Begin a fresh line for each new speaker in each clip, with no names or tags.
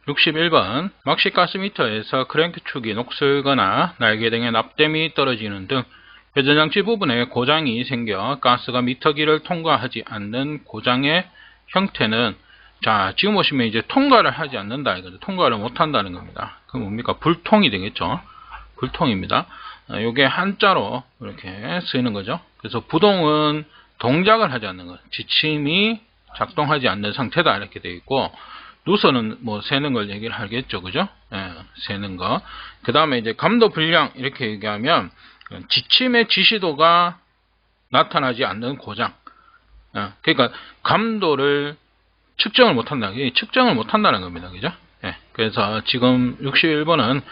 61번 막시가스미터에서 크랭크축이 녹슬거나 날개 등의 납땜이 떨어지는 등 회전장치 부분에 고장이 생겨 가스가 미터기를 통과하지 않는 고장의 형태는, 자, 지금 보시면 이제 통과를 하지 않는다 이거죠. 통과를 못 한다는 겁니다. 그럼 뭡니까? 불통이 되겠죠. 불통입니다. 요게 한자로 이렇게 쓰이는 거죠. 그래서 부동은 동작을 하지 않는 것, 지침이 작동하지 않는 상태다 이렇게 되어 있고, 누설은 뭐 세는 걸 얘기를 하겠죠. 그죠? 예, 세는 거. 그 다음에 이제 감도 불량 이렇게 얘기하면 지침의 지시도가 나타나지 않는 고장. 예, 그러니까 감도를 측정을 못한다. 측정을 못한다는 겁니다. 그죠? 예, 그래서 지금 61번은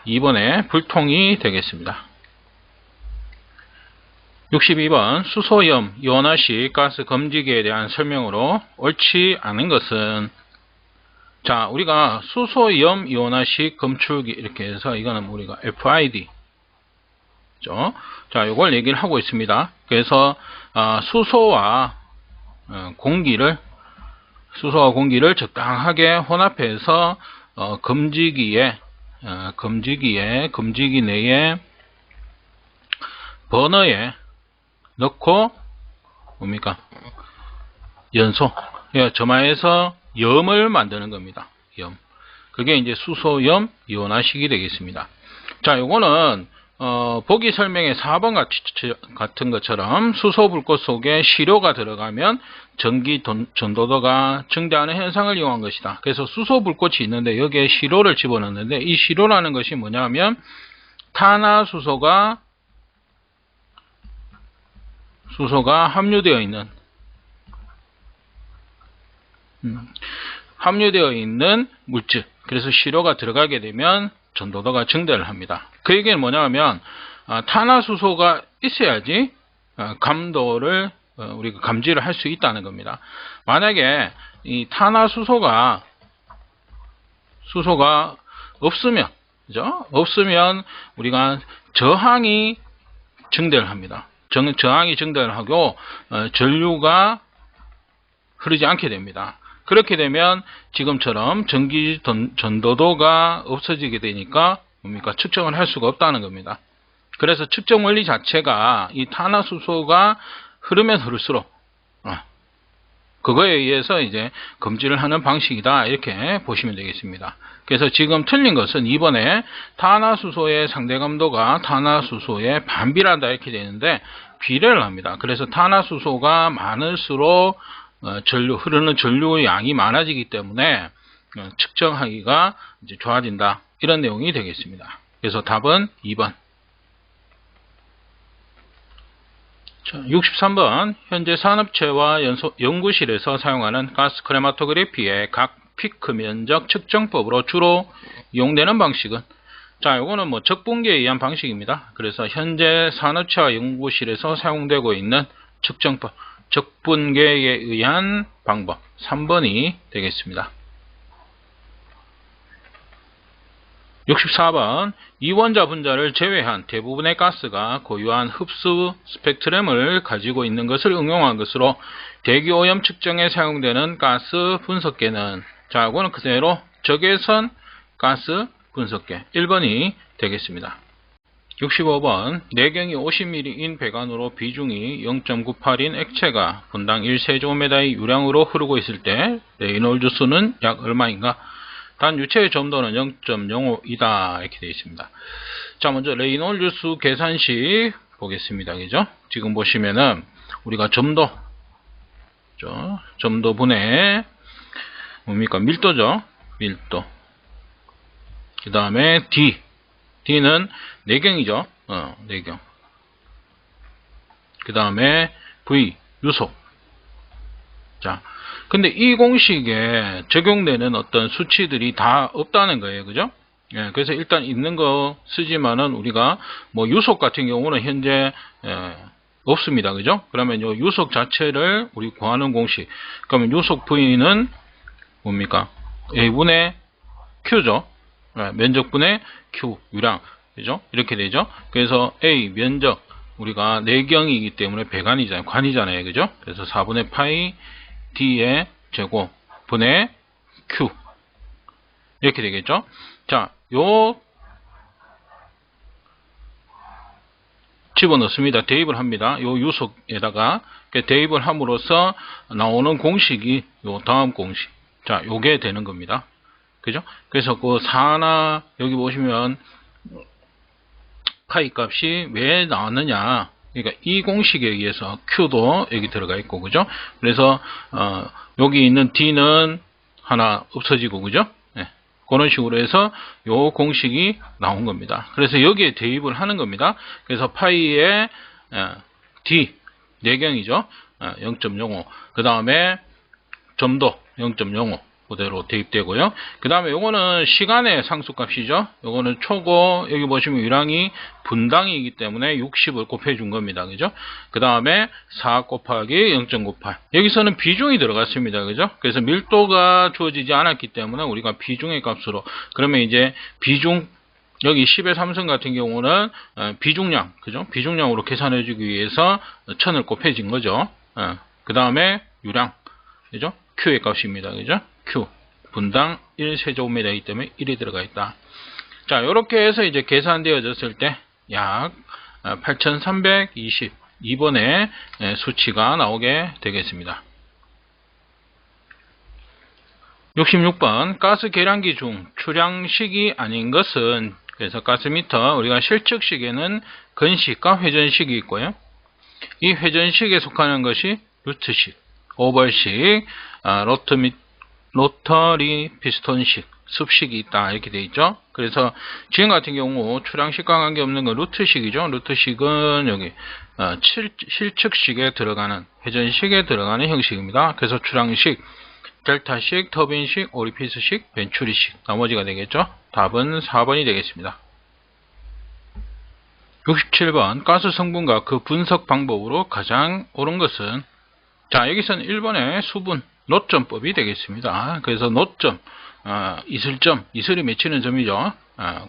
2번에 불통이 되겠습니다. 62번 수소염 이온화식 가스 검지기에 대한 설명으로 옳지 않은 것은, 자, 우리가 수소염 이온화식 검출기 이렇게 해서 이거는 우리가 FID 죠. 자, 요걸 얘기를 하고 있습니다. 그래서 수소와 공기를 적당하게 혼합해서 검지기 내에 버너에 넣고 뭡니까? 연소, 점화해서 염을 만드는 겁니다. 염. 그게 이제 수소염 이온화식이 되겠습니다. 자, 요거는 보기 설명의 4번 같은 것처럼 수소 불꽃 속에 시료가 들어가면 전기 전도도가 증대하는 현상을 이용한 것이다. 그래서 수소 불꽃이 있는데 여기에 시료를 집어넣는데, 이 시료라는 것이 뭐냐면 탄화수소가 함유되어 있는 물질. 그래서 시료가 들어가게 되면 전도도가 증대를 합니다. 그 얘기는 뭐냐면 탄화수소가 있어야지 감도를 우리가 감지를 할 수 있다는 겁니다. 만약에 이 탄화수소가 없으면, 그죠? 없으면 우리가 저항이 증대를 합니다. 저항이 증대를 하고 전류가 흐르지 않게 됩니다. 그렇게 되면 지금처럼 전기 전도도가 없어지게 되니까 뭡니까? 측정을 할 수가 없다는 겁니다. 그래서 측정 원리 자체가 이 탄화수소가 흐르면 흐를수록 그거에 의해서 이제 검지를 하는 방식이다 이렇게 보시면 되겠습니다. 그래서 지금 틀린 것은 2번에 탄화수소의 상대감도가 탄화수소의 반비례한다 이렇게 되는데 비례를 합니다. 그래서 탄화수소가 많을수록 흐르는 전류의 양이 많아지기 때문에 측정하기가 이제 좋아진다 이런 내용이 되겠습니다. 그래서 답은 2번. 자, 63번 현재 산업체와 연구실에서 사용하는 가스 크레마토그래피의 각 피크 면적 측정법으로 주로 이용되는 방식은, 자, 요거는 뭐 적분계에 의한 방식입니다. 그래서 현재 산업체와 연구실에서 사용되고 있는 측정법, 적분계에 의한 방법 3번이 되겠습니다. 64번 이원자 분자를 제외한 대부분의 가스가 고유한 흡수 스펙트럼을 가지고 있는 것을 응용한 것으로 대기오염 측정에 사용되는 가스 분석계는, 자, 이거는 그대로 적외선 가스 분석계 1번이 되겠습니다. 65번 내경이 50ml인 배관으로 비중이 0.98인 액체가 분당 1세제곱미터의 유량으로 흐르고 있을 때 레이놀드 수는 약 얼마인가? 단 유체의 점도는 0.05이다 이렇게 되어 있습니다. 자, 먼저 레이놀드 수 계산식 보겠습니다. 그죠? 지금 보시면은 우리가 점도분의 뭡니까? 밀도죠. 밀도. 그 다음에 D는 내경이죠. 내경. 그 다음에 V, 유속. 자, 근데 이 공식에 적용되는 어떤 수치들이 다 없다는 거예요. 그죠? 예, 그래서 일단 있는 거 쓰지만은 우리가 뭐 유속 같은 경우는 현재 없습니다. 그죠? 그러면 요 유속 자체를 우리 구하는 공식. 그러면 유속 V는 뭡니까? A분의 Q죠. 면적분의 Q, 유량. 그죠? 이렇게 되죠? 그래서 A, 면적. 우리가 내경이기 때문에 배관이잖아요. 관이잖아요. 그죠? 그래서 4분의 파이 D의 제곱 분의 Q. 이렇게 되겠죠. 자, 요 집어넣습니다. 대입을 합니다. 요 유속에다가 대입을 함으로써 나오는 공식이 요 다음 공식. 자, 요게 되는 겁니다. 그죠? 그래서 그 4나 여기 보시면 파이 값이 왜 나왔느냐. 그러니까 이 공식에 의해서 Q도 여기 들어가 있고, 그죠? 그래서 여기 있는 D는 하나 없어지고, 그죠? 네. 그런 식으로 해서 요 공식이 나온 겁니다. 그래서 여기에 대입을 하는 겁니다. 그래서 파이의 D 4경이죠. 0.05. 그 다음에 점도 0.05. 그대로 대입되고요. 그 다음에 요거는 시간의 상수값이죠. 요거는 초고, 여기 보시면 유량이 분당이기 때문에 60을 곱해준 겁니다. 그죠? 그 다음에 4 곱하기 0.98. 여기서는 비중이 들어갔습니다. 그죠? 그래서 밀도가 주어지지 않았기 때문에 우리가 비중의 값으로, 그러면 이제 비중, 여기 10의 3승 같은 경우는 비중량, 그죠? 비중량으로 계산해주기 위해서 1000을 곱해진 거죠. 그 다음에 유량, 그죠? Q의 값입니다. 그죠? Q 분당 1세제곱미터이기 때문에 1이 들어가 있다. 자, 이렇게 해서 이제 계산되어졌을 때 약 8322번의 수치가 나오게 되겠습니다. 66번 가스 계량기 중 출량식이 아닌 것은, 그래서 가스미터 우리가 실측식에는 건식과 회전식이 있고요. 이 회전식에 속하는 것이 루트식, 오벌식, 로터리 피스톤식, 습식이 있다 이렇게 되어 있죠. 그래서 지금 같은 경우 출량식과 관계없는 건 루트식이죠. 루트식은 여기 실측식에 들어가는, 회전식에 들어가는 형식입니다. 그래서 출량식, 델타식, 터빈식, 오리피스식, 벤츄리식, 나머지가 되겠죠. 답은 4번이 되겠습니다. 67번 가스 성분과 그 분석 방법으로 가장 옳은 것은, 자, 여기서는 1번의 수분 노점법이 되겠습니다. 그래서 노점, 이슬점, 이슬이 맺히는 점이죠.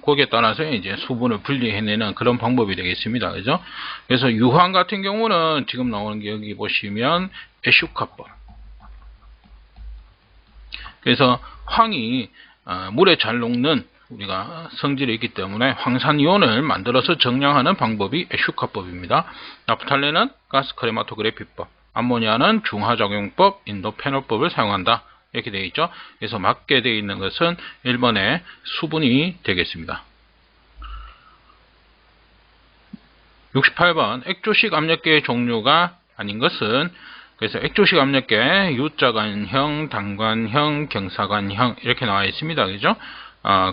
거기에 따라서 이제 수분을 분리해내는 그런 방법이 되겠습니다. 그죠? 그래서 유황 같은 경우는 지금 나오는 게 여기 보시면 에슈카법. 그래서 황이 물에 잘 녹는 우리가 성질이 있기 때문에 황산이온을 만들어서 정량하는 방법이 에슈카법입니다. 나프탈렌은 가스 크레마토그래피법, 암모니아는 중화작용법, 인도페놀법을 사용한다. 이렇게 되어 있죠. 그래서 맞게 되어 있는 것은 1번의 수분이 되겠습니다. 68번 액조식 압력계의 종류가 아닌 것은, 그래서 액조식 압력계 U자관형, 단관형, 경사관형 이렇게 나와 있습니다. 그죠?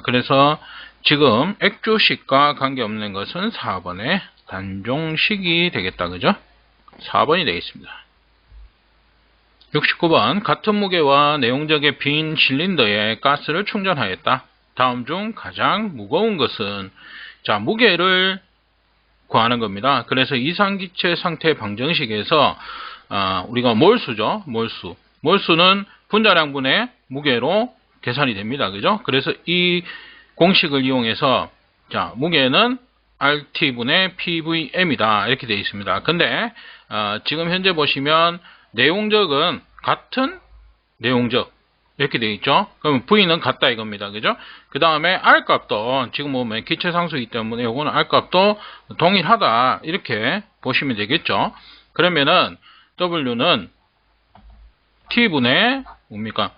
그래서 지금 액조식과 관계없는 것은 4번의 단종식이 되겠다. 그죠? 4번이 되겠습니다. 69번 같은 무게와 내용적의 빈 실린더에 가스를 충전하였다. 다음 중 가장 무거운 것은, 자, 무게를 구하는 겁니다. 그래서 이상기체 상태 방정식에서 우리가 몰수죠. 몰수는 분자량분의 무게로 계산이 됩니다. 그죠? 그래서 이 공식을 이용해서, 자, 무게는 RT분의 PVM이다. 이렇게 되어 있습니다. 근데 지금 현재 보시면 내용적은 같은 내용적 이렇게 되어 있죠. 그러면 V는 같다 이겁니다. 그죠? 그 다음에 R 값도 지금 보면 기체상수이기 때문에 요거는 R 값도 동일하다 이렇게 보시면 되겠죠. 그러면은 W는 T분의 뭡니까?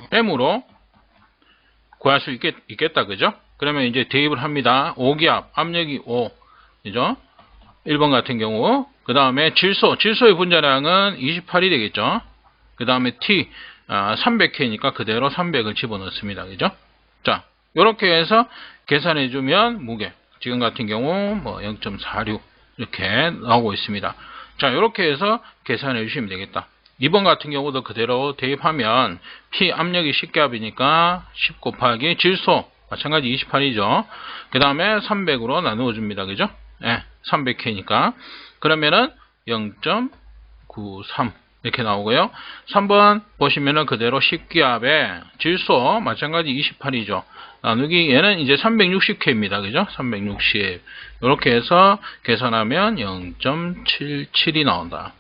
PM으로 구할 수 있겠다. 그죠? 그러면 이제 대입을 합니다. 5기압, 압력이 5. 그죠? 1번 같은 경우. 그 다음에 질소의 분자량은 28이 되겠죠. 그 다음에 T, 300K니까 그대로 300을 집어넣습니다. 그죠? 자, 이렇게 해서 계산해주면 무게. 지금 같은 경우, 0.46. 이렇게 나오고 있습니다. 자, 이렇게 해서 계산해주시면 되겠다. 2번 같은 경우도 그대로 대입하면 P 압력이 10기압이니까 10 곱하기 질소. 마찬가지 28이죠. 그 다음에 300으로 나누어 줍니다. 그죠? 네, 300K니까. 그러면은 0.93 이렇게 나오고요. 3번 보시면은 그대로 10기압에 질소 마찬가지 28이죠. 나누기 얘는 이제 360K입니다. 그죠? 360. 이렇게 해서 계산하면 0.77이 나온다.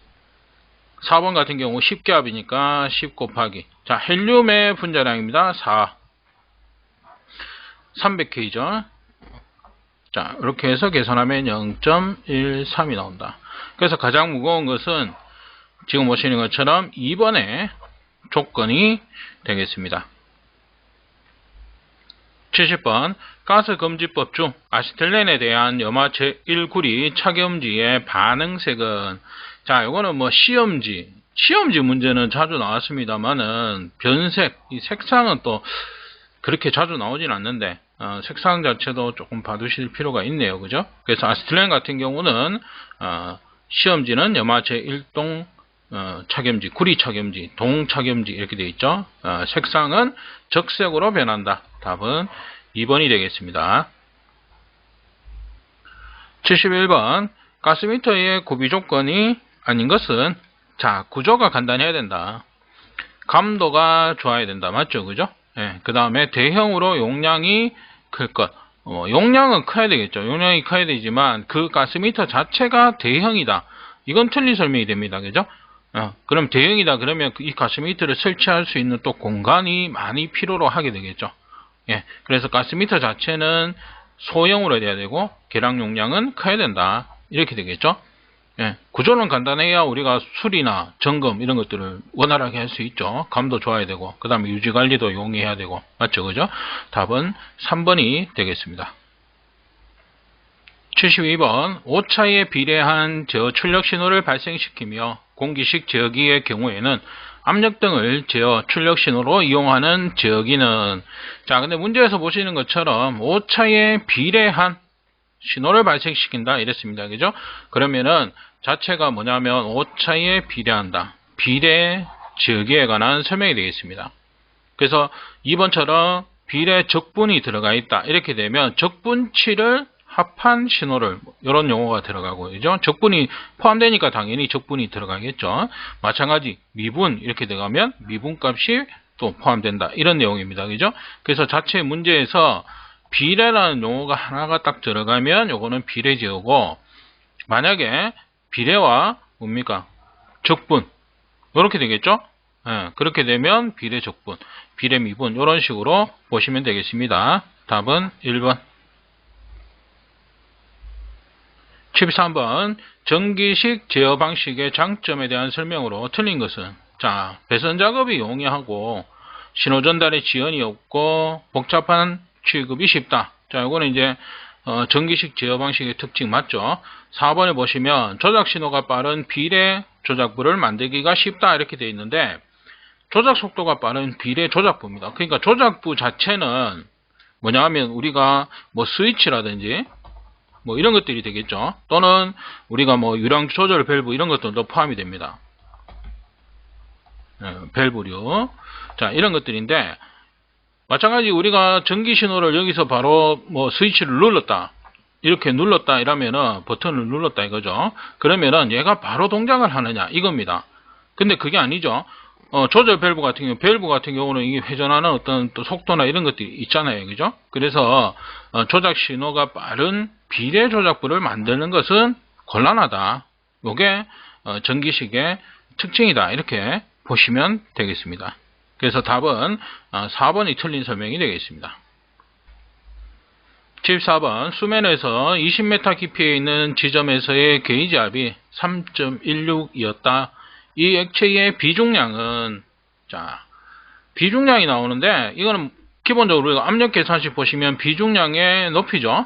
4번 같은 경우 10기압이니까 10 곱하기. 자, 헬륨의 분자량입니다. 4. 300K죠. 자, 이렇게 해서 계산하면 0.13이 나온다. 그래서 가장 무거운 것은 지금 보시는 것처럼 2번의 조건이 되겠습니다. 70번 가스검지법 중 아시틀렌에 대한 염화 제1구리 착염지의 반응색은, 자, 이거는 뭐 시험지 문제는 자주 나왔습니다만은 변색, 이 색상은 또 그렇게 자주 나오진 않는데 색상 자체도 조금 봐두실 필요가 있네요. 그죠? 그래서 아시틀렌 같은 경우는 시험지는 염화 제1동 착염지, 구리 착염지, 동 착염지 이렇게 되어 있죠. 색상은 적색으로 변한다. 답은 2번이 되겠습니다. 71번 가스미터의 구비 조건이 아닌 것은, 자, 구조가 간단해야 된다. 감도가 좋아야 된다. 맞죠? 그죠? 그 다음에 대형으로 용량이 클 것. 용량은 커야 되겠죠. 용량이 커야 되지만 그 가스미터 자체가 대형이다. 이건 틀린 설명이 됩니다. 그죠? 그럼 대형이다 그러면 이 가스미터를 설치할 수 있는 또 공간이 많이 필요로 하게 되겠죠. 그래서 가스미터 자체는 소형으로 돼야 되고 계량 용량은 커야 된다. 이렇게 되겠죠. 구조는 간단해야 우리가 수리나 점검 이런 것들을 원활하게 할 수 있죠. 감도 좋아야 되고 그 다음에 유지관리도 용이해야 되고. 맞죠? 그죠? 답은 3번이 되겠습니다. 72번 오차에 비례한 제어 출력 신호를 발생시키며 공기식 제어기의 경우에는 압력 등을 제어 출력 신호로 이용하는 제어기는, 자, 근데 문제에서 보시는 것처럼 오차에 비례한 신호를 발생시킨다 이랬습니다. 그죠? 그러면은 자체가 뭐냐면 오차에 비례한다. 비례 제어기에 관한 설명이 되겠습니다. 그래서 2번처럼 비례 적분이 들어가 있다. 이렇게 되면 적분치를 합한 신호를, 이런 용어가 들어가고, 그죠? 적분이 포함되니까 당연히 적분이 들어가겠죠. 마찬가지 미분 이렇게 들어가면 미분값이 또 포함된다. 이런 내용입니다. 그죠? 그래서 자체 문제에서 비례라는 용어가 하나가 딱 들어가면 요거는 비례 제어고, 만약에 비례와 뭡니까? 적분 이렇게 되겠죠? 그렇게 되면 비례 적분, 비례 미분 이런 식으로 보시면 되겠습니다. 답은 1번. 73번 전기식 제어 방식의 장점에 대한 설명으로 틀린 것은, 자, 배선 작업이 용이하고 신호 전달에 지연이 없고 복잡한 취급이 쉽다. 자, 이거는 이제 전기식 제어 방식의 특징 맞죠? 4번에 보시면 조작 신호가 빠른 비례 조작부를 만들기가 쉽다 이렇게 되어 있는데, 조작 속도가 빠른 비례 조작부입니다. 그러니까 조작부 자체는 뭐냐 하면 우리가 뭐 스위치라든지 뭐 이런 것들이 되겠죠. 또는 우리가 뭐 유량 조절 밸브 이런 것들도 포함이 됩니다. 밸브류. 자, 이런 것들인데, 마찬가지 우리가 전기 신호를 여기서 바로 뭐 스위치를 눌렀다. 이렇게 눌렀다 이러면은 버튼을 눌렀다 이거죠. 그러면은 얘가 바로 동작을 하느냐 이겁니다. 근데 그게 아니죠. 조절 밸브 같은 경우는 이게 회전하는 어떤 또 속도나 이런 것들이 있잖아요. 그죠? 그래서 조작 신호가 빠른 비례 조작부를 만드는 것은 곤란하다. 요게 전기식의 특징이다. 이렇게 보시면 되겠습니다. 그래서 답은 4번이 틀린 설명이 되겠습니다. 74번 수면에서 20m 깊이에 있는 지점에서의 게이지 압이 3.16이었다. 이 액체의 비중량은, 자, 비중량이 나오는데 이거는 기본적으로 우리가 압력 계산식 보시면 비중량의 높이죠.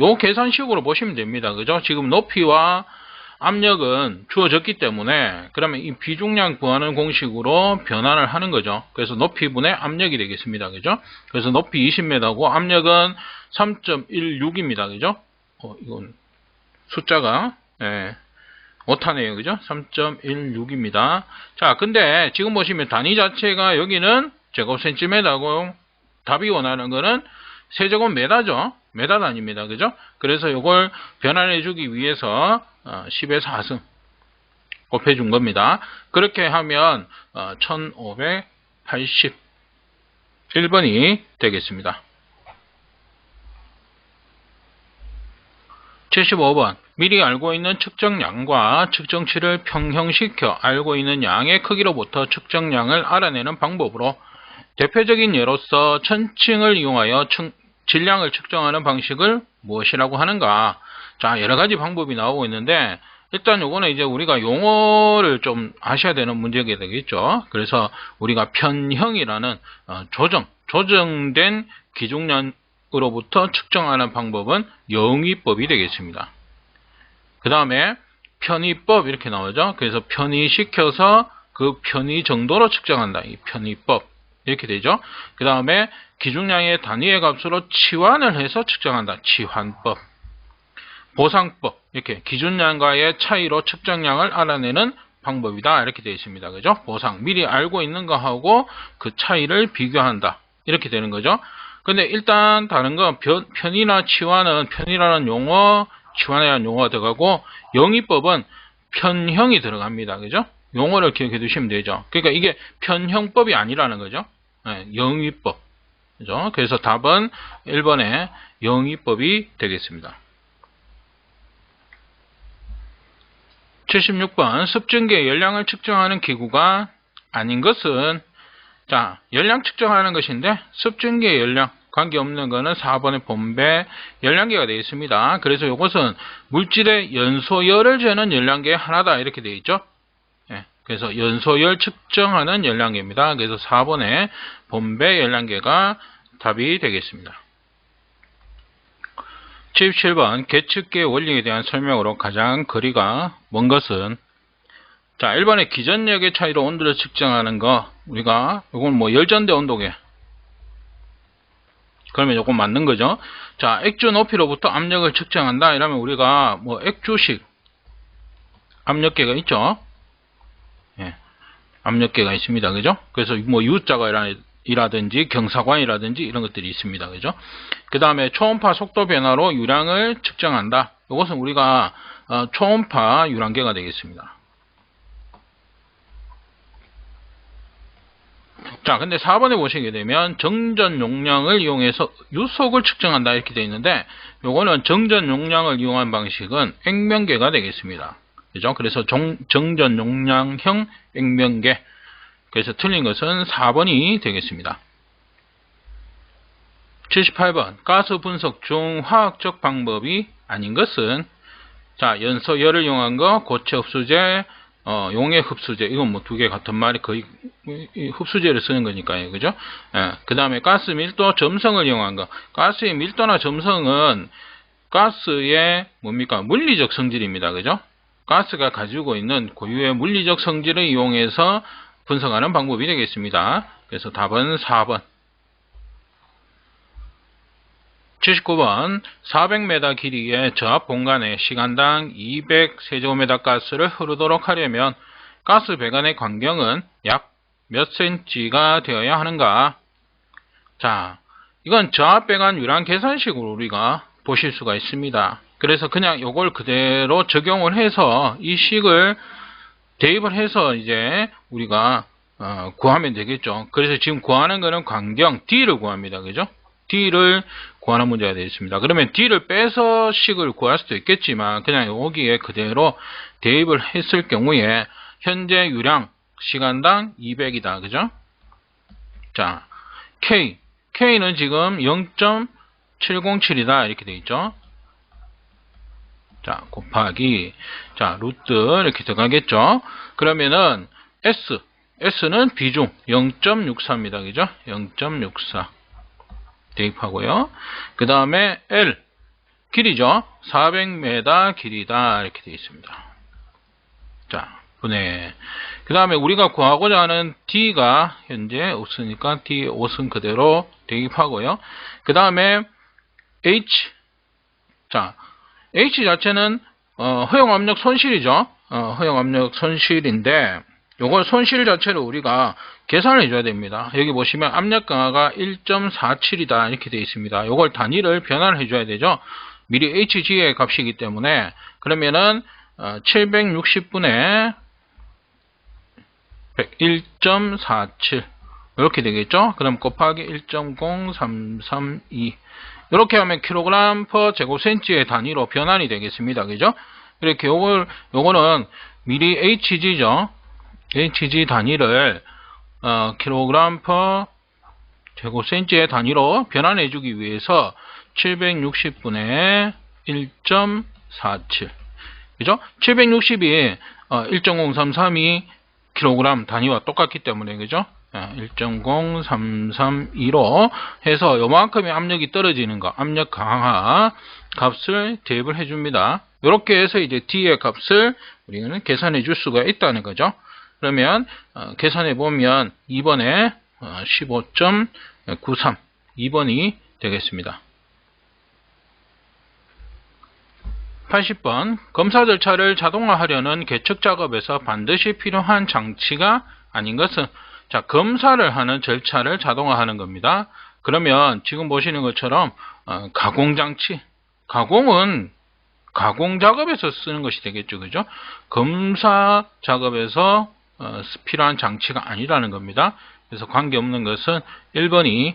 요 계산식으로 보시면 됩니다. 그죠? 지금 높이와 압력은 주어졌기 때문에 그러면 이 비중량 구하는 공식으로 변환을 하는 거죠. 그래서 높이분의 압력이 되겠습니다. 그죠? 그래서 높이 20m고 압력은 3.16입니다. 그죠? 이건 숫자가 오타네요. 그죠? 3.16입니다. 자, 근데 지금 보시면 단위 자체가 여기는 제곱센티미터고 답이 원하는 거는 세제곱미터죠. 메다 단위입니다. 그죠? 그래서 이걸 변환해 주기 위해서 10의 4승 곱해 준 겁니다. 그렇게 하면 1581번이 되겠습니다. 75번. 미리 알고 있는 측정량과 측정치를 평형시켜 알고 있는 양의 크기로부터 측정량을 알아내는 방법으로 대표적인 예로서 천칭을 이용하여 질량을 측정하는 방식을 무엇이라고 하는가? 자, 여러 가지 방법이 나오고 있는데 일단 요거는 이제 우리가 용어를 좀 아셔야 되는 문제가 되겠죠. 그래서 우리가 편형이라는 조정된 기준량으로부터 측정하는 방법은 영위법이 되겠습니다. 그 다음에 편의법 이렇게 나오죠. 그래서 편의시켜서 그 편의 정도로 측정한다. 이 편의법 이렇게 되죠. 그 다음에 기준량의 단위의 값으로 치환을 해서 측정한다. 치환법. 보상법 이렇게 기준량과의 차이로 측정량을 알아내는 방법이다. 이렇게 되어 있습니다. 그죠? 보상 미리 알고 있는 거하고 그 차이를 비교한다. 이렇게 되는 거죠. 근데 일단 다른 건 편이나 치환은 편이라는 용어, 치환이라는 용어가 들어가고 영위법은 편형이 들어갑니다. 그죠? 용어를 기억해 두시면 되죠. 그러니까 이게 편형법이 아니라는 거죠. 네, 영위법. 그죠? 그래서 답은 1번의 영위법이 되겠습니다. 76번. 습증기의 열량을 측정하는 기구가 아닌 것은, 자, 열량 측정하는 것인데 습증기의 열량 관계없는 것은 4번의 본배 열량계가 되어 있습니다. 그래서 이것은 물질의 연소열을 재는 열량계의 하나다. 이렇게 되어 있죠. 예, 그래서 연소열 측정하는 열량계입니다. 그래서 4번의 본배 열량계가 답이 되겠습니다. 77번. 계측기의 원리에 대한 설명으로 가장 거리가 먼 것은, 자, 1번의 기전력의 차이로 온도를 측정하는 거, 우리가 이건 뭐 열전대 온도계, 그러면 이건 맞는 거죠. 자, 액주 높이로부터 압력을 측정한다 이러면 우리가 뭐 액주식 압력계가 있죠. 예, 압력계가 있습니다. 그죠? 그래서 뭐 U자가 이라든지 경사관이라든지 이런 것들이 있습니다. 그죠? 그 다음에 초음파 속도 변화로 유량을 측정한다. 이것은 우리가 초음파 유량계가 되겠습니다. 자, 근데 4번에 보시게 되면 정전 용량을 이용해서 유속을 측정한다 이렇게 되어 있는데, 요거는 정전 용량을 이용한 방식은 액면계가 되겠습니다. 그죠? 그래서 정전 용량형 액면계. 그래서 틀린 것은 4번이 되겠습니다. 78번. 가스 분석 중 화학적 방법이 아닌 것은, 자, 연소열을 이용한 거, 고체 흡수제, 용해 흡수제, 이건 뭐 두 개 같은 말이 거의 흡수제를 쓰는 거니까요. 그죠? 예, 그 다음에 가스 밀도 점성을 이용한 거. 가스의 밀도나 점성은 가스의 뭡니까? 물리적 성질입니다. 그죠? 가스가 가지고 있는 고유의 물리적 성질을 이용해서 분석하는 방법이 되겠습니다. 그래서 답은 4번. 79번. 400m 길이의 저압 공간에 시간당 200세제곱미터 가스를 흐르도록 하려면 가스 배관의 간격은 약 몇 cm가 되어야 하는가? 자, 이건 저압 배관 유량 계산식으로 우리가 보실 수가 있습니다. 그래서 그냥 이걸 그대로 적용을 해서 이 식을 대입을 해서 이제 우리가 구하면 되겠죠. 그래서 지금 구하는 거는 광경 D를 구합니다. 그죠? D를 구하는 문제가 되어 있습니다. 그러면 D를 빼서 식을 구할 수도 있겠지만 그냥 여기에 그대로 대입을 했을 경우에 현재 유량 시간당 200이다. 그죠? 자, K는 지금 0.707이다. 이렇게 되어 있죠. 자, 곱하기, 자, 루트 이렇게 들어가겠죠. 그러면은 S는 비중 0.64입니다. 그죠? 0.64 대입하고요. 그 다음에 L 길이죠. 400m 길이다. 이렇게 되어 있습니다. 자, 분해. 그 다음에 우리가 구하고자 하는 D가 현재 없으니까 D 5은 그대로 대입하고요. 그 다음에 H. 자, H 자체는 허용압력 손실이죠. 허용압력 손실인데 요걸 손실 자체를 우리가 계산을 해줘야 됩니다. 여기 보시면 압력 강화가 1.47이다 이렇게 되어 있습니다. 요걸 단위를 변화를 해줘야 되죠. 미리 HG의 값이기 때문에 그러면은 760분의 1.47 이렇게 되겠죠. 그럼 곱하기 1.0332 이렇게 하면 킬로그램 per 제곱센치의 단위로 변환이 되겠습니다. 그죠? 이렇게 요거는 미리 HG죠. HG 단위를 킬로그램 per 제곱센치의 단위로 변환해 주기 위해서 760분의 1.47. 그죠? 760이 1.0332 킬로그램 단위와 똑같기 때문에, 그죠? 1.0332로 해서 요만큼의 압력이 떨어지는 거, 압력 강화 값을 대입을 해줍니다. 이렇게 해서 이제 D의 값을 우리는 계산해 줄 수가 있다는 거죠. 그러면 계산해 보면 2번에 15.93 2번이 되겠습니다. 80번 검사 절차를 자동화하려는 계측 작업에서 반드시 필요한 장치가 아닌 것은, 자, 검사를 하는 절차를 자동화하는 겁니다. 그러면 지금 보시는 것처럼 가공장치, 가공은 가공 작업에서 쓰는 것이 되겠죠. 그죠? 검사 작업에서 필요한 장치가 아니라는 겁니다. 그래서 관계없는 것은 1번이